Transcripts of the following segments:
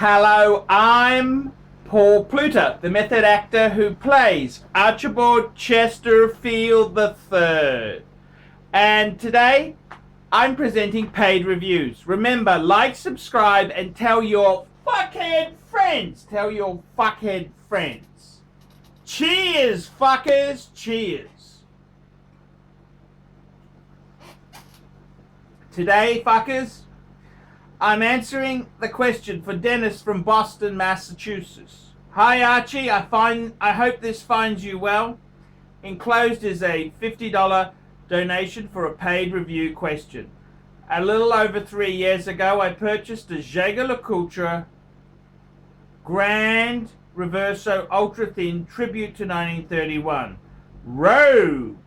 Hello, I'm Paul Pluta, the method actor who plays Archibald Chesterfield III. And today, I'm presenting paid reviews. Remember, like, subscribe, and tell your fuckhead friends. Tell your fuckhead friends. Cheers, fuckers. Cheers. Today, fuckers, I'm answering the question for Dennis from Boston, Massachusetts. Hi, Archie. I hope this finds you well. Enclosed is a $50 donation for a paid review question. A little over 3 years ago, I purchased a Jaeger-LeCoultre Grand Reverso Ultra Thin Tribute to 1931 Rogue.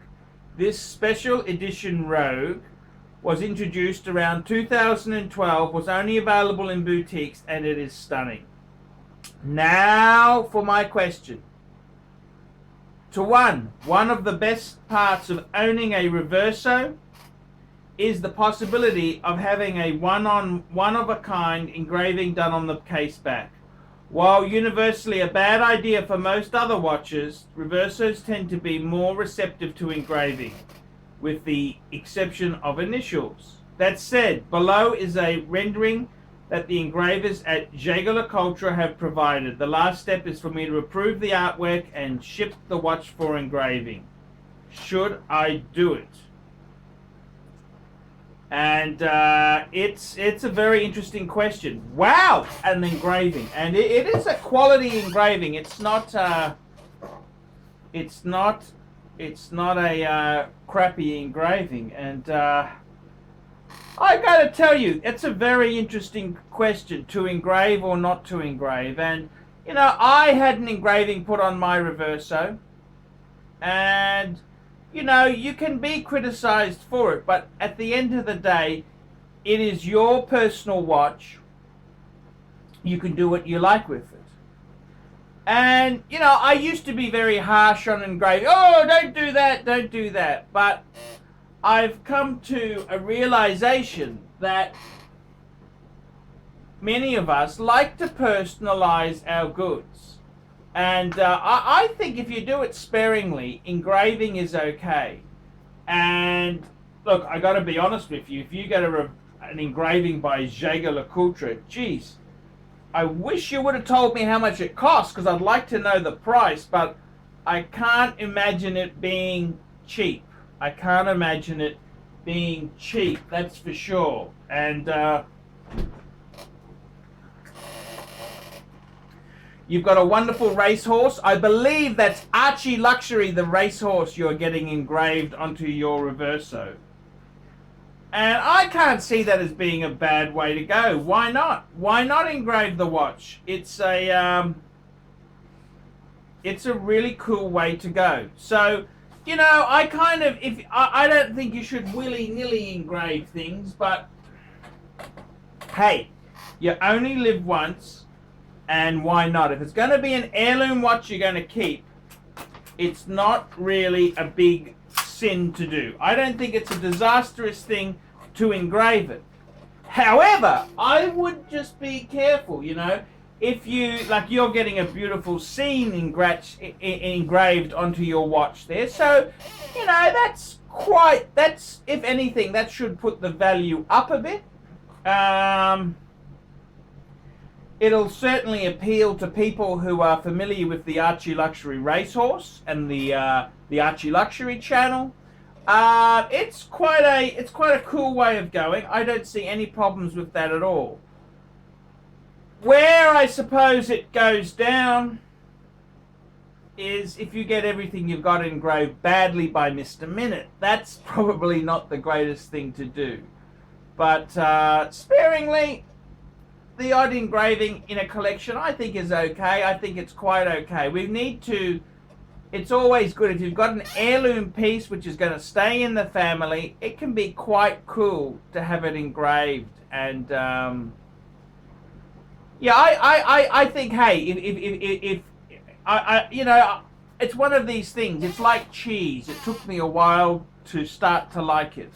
This special edition Rogue was introduced around 2012, was only available in boutiques, and it is stunning. Now for my question. One of the best parts of owning a Reverso is the possibility of having a one-of-a-kind engraving done on the case back. While universally a bad idea for most other watches, Reversos tend to be more receptive to engraving, with the exception of initials. That said, below is a rendering that the engravers at Jaeger-LeCoultre have provided. The last step is for me to approve the artwork and ship the watch for engraving. Should I do it? And it's a very interesting question. Wow, an engraving, and it is a quality engraving. It's not a crappy engraving, and I gotta tell you, it's a very interesting question, to engrave or not to engrave. And you know, I had an engraving put on my Reverso, and you know, you can be criticized for it, but at the end of the day, it is your personal watch. You can do what you like with it. And, you know, I used to be very harsh on engraving. Oh, don't do that, don't do that. But I've come to a realization that many of us like to personalize our goods. And I think if you do it sparingly, engraving is okay. And, look, I got to be honest with you. If you get an engraving by Jaeger-LeCoultre, geez, I wish you would have told me how much it costs, because I'd like to know the price, but I can't imagine it being cheap. I can't imagine it being cheap, that's for sure. And you've got a wonderful racehorse. I believe that's ArchieLuxury, the racehorse you're getting engraved onto your Reverso. And I can't see that as being a bad way to go. Why not? Why not engrave the watch? It's a really cool way to go. So, you know, I don't think you should willy-nilly engrave things, but hey, you only live once, and why not? If it's going to be an heirloom watch you're going to keep, it's not really a big sin to do. I don't think it's a disastrous thing to engrave it. However, I would just be careful, you know. If you're getting a beautiful scene engraved onto your watch there, so, you know, that's, if anything, that should put the value up a bit. It'll certainly appeal to people who are familiar with the ArchieLuxury racehorse and the ArchieLuxury channel. It's quite a cool way of going. I don't see any problems with that at all. Where I suppose it goes down is if you get everything you've got engraved badly by Mr. Minute. That's probably not the greatest thing to do. But sparingly, the odd engraving in a collection I think is okay. I think it's quite okay. It's always good if you've got an heirloom piece which is going to stay in the family. It can be quite cool to have it engraved. And yeah, I think, hey, if you know, it's one of these things. It's like cheese. It took me a while to start to like it.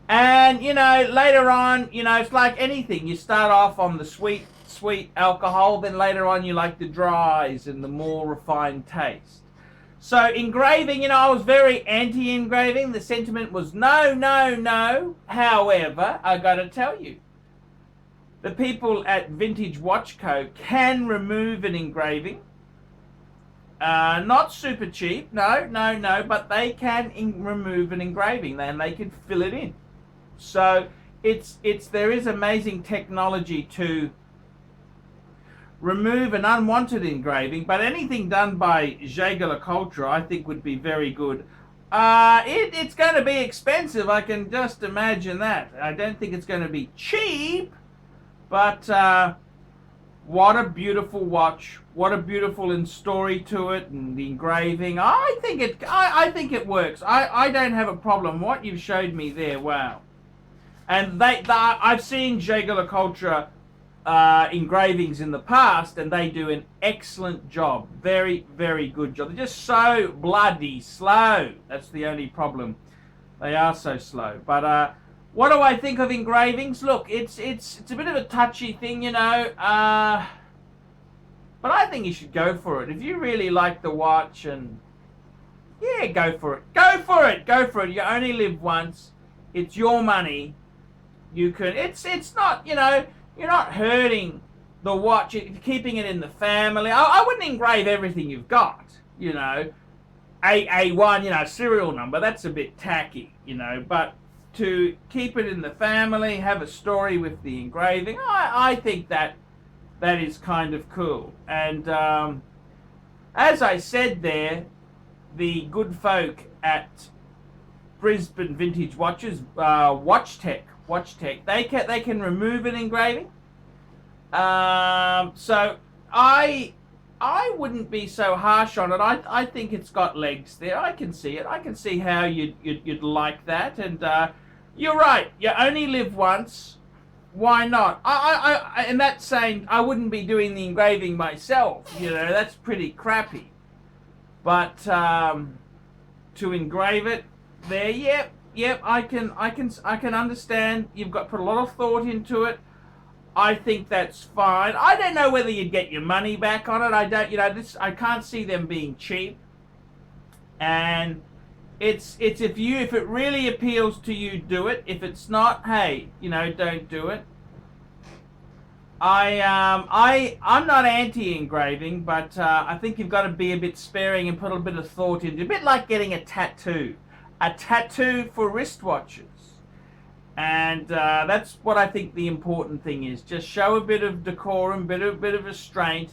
And, you know, later on, you know, it's like anything. You start off on the sweet alcohol, then later on you like the dries and the more refined taste. So engraving, you know, I was very anti-engraving. The sentiment was no, no, no. However, I got to tell you, the people at Vintage Watch Co. can remove an engraving. Not super cheap, no, but they can remove an engraving and they can fill it in. So there is amazing technology to remove an unwanted engraving, but anything done by Jaeger-LeCoultre I think would be very good. It's going to be expensive, I can just imagine that. I don't think it's going to be cheap, but what a beautiful watch, what a beautiful story to it, and the engraving. I think it works. I don't have a problem. What you've showed me there, wow. And I've seen Jaeger-LeCoultre engravings in the past, and they do an excellent job. Very, very good job. They're just so bloody slow. That's the only problem. They are so slow. But what do I think of engravings? Look, it's a bit of a touchy thing, you know. But I think you should go for it. If you really like the watch, and yeah, go for it. Go for it. Go for it. You only live once. It's your money. You can. It's not, you know, you're not hurting the watch. You're keeping it in the family. I wouldn't engrave everything you've got, you know. A1, you know, serial number, that's a bit tacky, you know, but to keep it in the family, have a story with the engraving, I think that is kind of cool. And as I said there, the good folk at Brisbane Vintage Watches, Watch Tech, they can remove an engraving. So I wouldn't be so harsh on it. I think it's got legs there. I can see it. I can see how you'd like that. And you're right. You only live once. Why not? And that's saying I wouldn't be doing the engraving myself. You know, that's pretty crappy. But to engrave it there, yep, I can understand. You've got put a lot of thought into it. I think that's fine. I don't know whether you'd get your money back on it. I don't, you know, I can't see them being cheap. And it's if it really appeals to you, do it. If it's not, hey, you know, don't do it. I'm not anti-engraving, but I think you've got to be a bit sparing and put a bit of thought into it. A bit like getting a tattoo for wristwatches. And that's what I think the important thing is. Just show a bit of decorum, bit of restraint,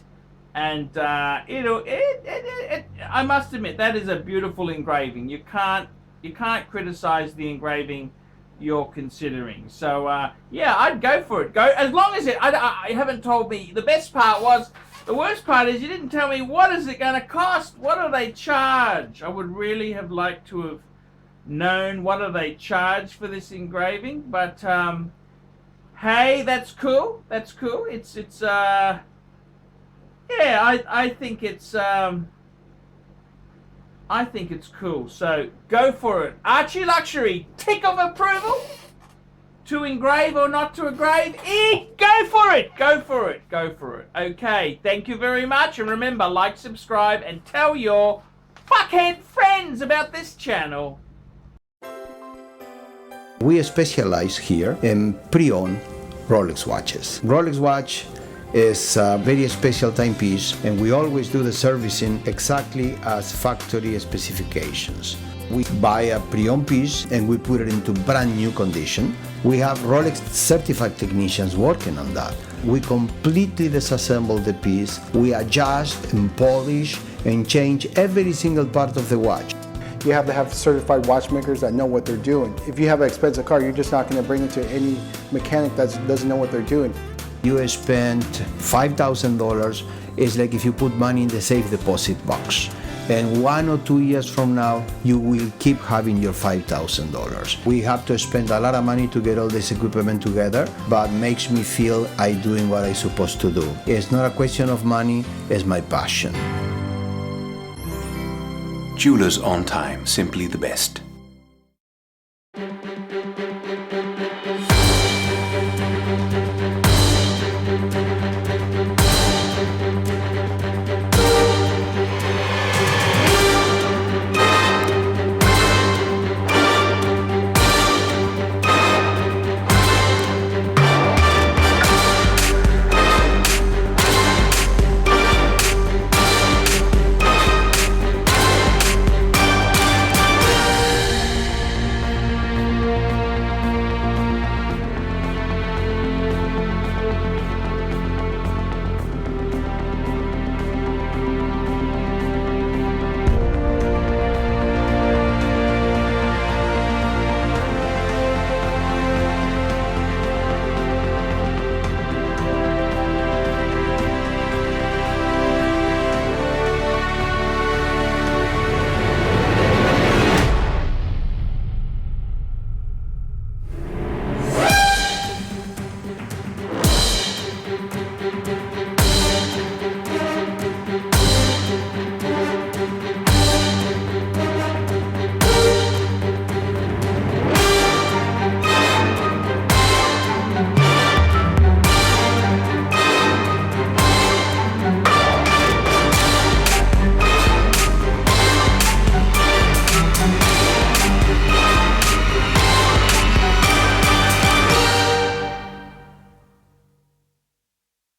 and I must admit that is a beautiful engraving. You can't criticize the engraving you're considering. So yeah, I'd go for it. Go as long as I haven't told me. The worst part is you didn't tell me what is it going to cost. What do they charge? I would really have liked to have known what do they charge for this engraving, but hey, that's cool. It's yeah, I think it's cool. So go for it. ArchieLuxury, tick of approval. To engrave or not to engrave, go for it. Okay, thank you very much, and remember, like, subscribe, and tell your fuckhead friends about this channel. We specialize here in pre-owned Rolex watches. Rolex watch is a very special timepiece, and we always do the servicing exactly as factory specifications. We buy a pre-owned piece and we put it into brand new condition. We have Rolex certified technicians working on that. We completely disassemble the piece. We adjust and polish and change every single part of the watch. You have to have certified watchmakers that know what they're doing. If you have an expensive car, you're just not going to bring it to any mechanic that doesn't know what they're doing. You spend $5,000, it's like if you put money in the safe deposit box. And 1 or 2 years from now, you will keep having your $5,000. We have to spend a lot of money to get all this equipment together, but makes me feel I'm doing what I'm supposed to do. It's not a question of money, it's my passion. Jewelers on time, simply the best.